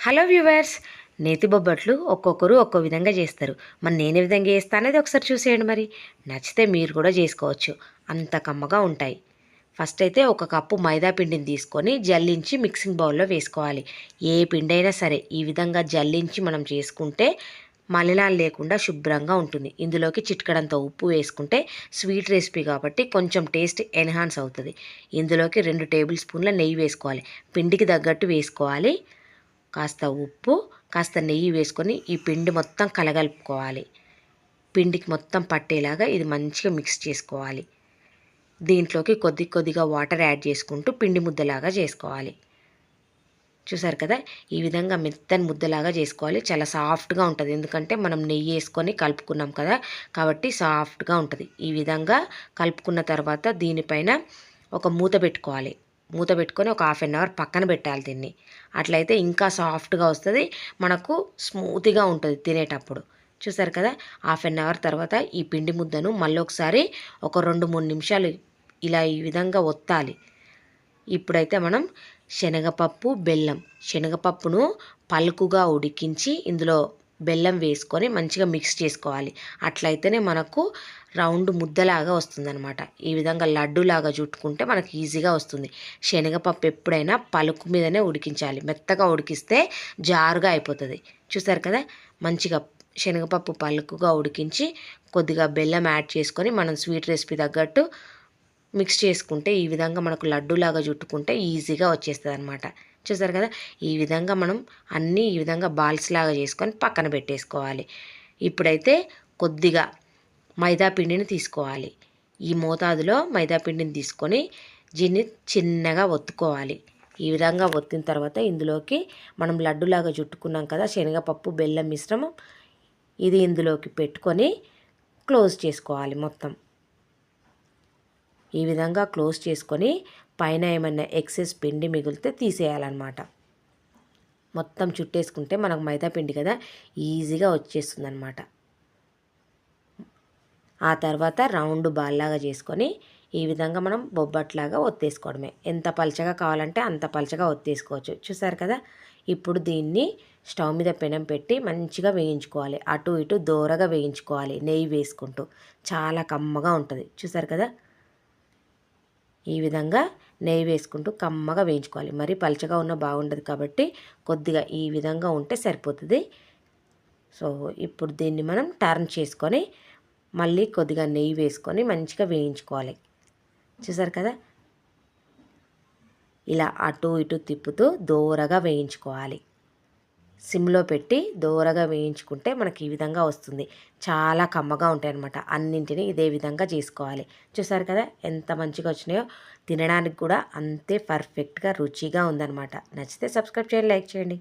Hello viewers, నేతి బొబ్బట్లు ఒక్కొక్కరు ఒక్కో విధంగా చేస్తారు. మరి నేను ఏ విధంగా చేస్తా అనేది ఒకసారి చూసేయండి. మరి నచ్చితే మీరు కూడా చేసుకోవచ్చు, అంత కమ్మగా ఉంటాయి. ఫస్ట్ అయితే ఒక కప్పు మైదా పిండిని తీసుకొని జల్లించి మిక్సింగ్ బౌల్లో వేసుకోవాలి. ఏ పిండి అయినా సరే ఈ విధంగా జల్లించి మనం చేసుకుంటే మలినాలు లేకుండా శుభ్రంగా ఉంటుంది. ఇందులోకి చిటికెడంత ఉప్పు వేసుకుంటే స్వీట్ రెసిపీ కాబట్టి కొంచెం టేస్ట్ ఎన్హాన్స్ అవుతుంది. ఇందులోకి 2 టేబుల్ స్పూన్ల నెయ్యి వేసుకోవాలి. పిండికి తగ్గట్టు వేసుకోవాలి. కాస్త ఉప్పు, కాస్త నెయ్యి వేసుకొని ఈ పిండి మొత్తం కలగలుపుకోవాలి. పిండికి మొత్తం పట్టేలాగా ఇది మంచిగా మిక్స్ చేసుకోవాలి. దీంట్లోకి కొద్దిగా వాటర్ యాడ్ చేసుకుంటూ పిండి ముద్దలాగా చేసుకోవాలి. చూసారు కదా, ఈ విధంగా మెత్తని ముద్దలాగా చేసుకోవాలి. చాలా సాఫ్ట్గా ఉంటుంది, ఎందుకంటే మనం నెయ్యి వేసుకొని కలుపుకున్నాం కదా, కాబట్టి సాఫ్ట్గా ఉంటుంది. ఈ విధంగా కలుపుకున్న తర్వాత దీనిపైన ఒక మూత పెట్టుకోవాలి. మూత పెట్టుకొని ఒక 1/2 అవర్ పక్కన పెట్టాలి దీన్ని. అట్లయితే ఇంకా సాఫ్ట్గా వస్తుంది, మనకు స్మూత్గా ఉంటుంది తినేటప్పుడు. చూసారు కదా, 1/2 అవర్ తర్వాత ఈ పిండి ముద్దను మళ్ళీ ఒకసారి ఒక 2-3 నిమిషాలు ఇలా ఈ విధంగా ఒత్తాలి. ఇప్పుడైతే మనం శనగపప్పును పలుకుగా ఉడికించి ఇందులో బెల్లం వేసుకొని మంచిగా మిక్స్ చేసుకోవాలి. అట్లయితేనే మనకు రౌండ్ ముద్దలాగా వస్తుందన్నమాట. ఈ విధంగా లడ్డూలాగా చుట్టుకుంటే మనకు ఈజీగా వస్తుంది. శనగపప్పు ఎప్పుడైనా పలుకు మీదనే ఉడికించాలి, మెత్తగా ఉడికిస్తే జారుగా అయిపోతుంది. చూసారు కదా, మంచిగా శనగపప్పు పలుకుగా ఉడికించి కొద్దిగా బెల్లం యాడ్ చేసుకొని మనం స్వీట్ రెసిపీ తగ్గట్టు మిక్స్ చేసుకుంటే ఈ విధంగా మనకు లడ్డూలాగా చుట్టుకుంటే ఈజీగా వచ్చేస్తుంది అనమాట. చూసారు కదా, ఈ విధంగా మనం అన్నీ ఈ విధంగా బాల్స్ లాగా చేసుకొని పక్కన పెట్టేసుకోవాలి. ఇప్పుడైతే కొద్దిగా మైదా పిండిని తీసుకోవాలి. ఈ మోతాదులో మైదా పిండిని తీసుకొని దీన్ని చిన్నగా ఒత్తుకోవాలి. ఈ విధంగా ఒత్తిన తర్వాత ఇందులోకి మనం లడ్డులాగా చుట్టుకున్నాం కదా శనగపప్పు బెల్లం మిశ్రమం, ఇది ఇందులోకి పెట్టుకొని క్లోజ్ చేసుకోవాలి. మొత్తం ఈ విధంగా క్లోజ్ చేసుకొని పైన ఏమైనా ఎక్సెస్ పిండి మిగిలితే తీసేయాలన్నమాట. మొత్తం చుట్టేసుకుంటే మనకు మైదా పిండి కదా, ఈజీగా వచ్చేస్తుంది అనమాట. ఆ తర్వాత రౌండ్ బాల్లాగా చేసుకొని ఈ విధంగా మనం బొబ్బట్లాగా ఒత్తేసుకోవడమే. ఎంత పలచగా కావాలంటే అంత పలచగా ఒత్తేసుకోవచ్చు. చూసారు కదా, ఇప్పుడు దీన్ని స్టవ్ మీద పెనం పెట్టి మంచిగా వేయించుకోవాలి. అటు ఇటు దోరగా వేయించుకోవాలి నెయ్యి వేసుకుంటూ. చాలా కమ్మగా ఉంటుంది. చూసారు కదా, ఈ విధంగా నెయ్యి వేసుకుంటూ కమ్మగా వేయించుకోవాలి. మరి పలచగా ఉన్న బాగుండదు కాబట్టి కొద్దిగా ఈ విధంగా ఉంటే సరిపోతుంది. సో ఇప్పుడు దీన్ని మనం టర్న్ చేసుకొని మళ్ళీ కొద్దిగా నెయ్యి వేసుకొని మంచిగా వేయించుకోవాలి. చూసారు కదా, ఇలా అటు ఇటు తిప్పుతూ దోరగా వేయించుకోవాలి. సిమ్లో పెట్టి దోరగా వేయించుకుంటే మనకి ఈ విధంగా వస్తుంది. చాలా కమ్మగా ఉంటాయి అన్నమాట. అన్నింటినీ ఇదే విధంగా చేసుకోవాలి. చూసారు కదా ఎంత మంచిగా వచ్చినాయో, తినడానికి కూడా అంతే పర్ఫెక్ట్గా రుచిగా ఉందన్నమాట. నచ్చితే సబ్స్క్రైబ్ చేయండి, లైక్ చేయండి.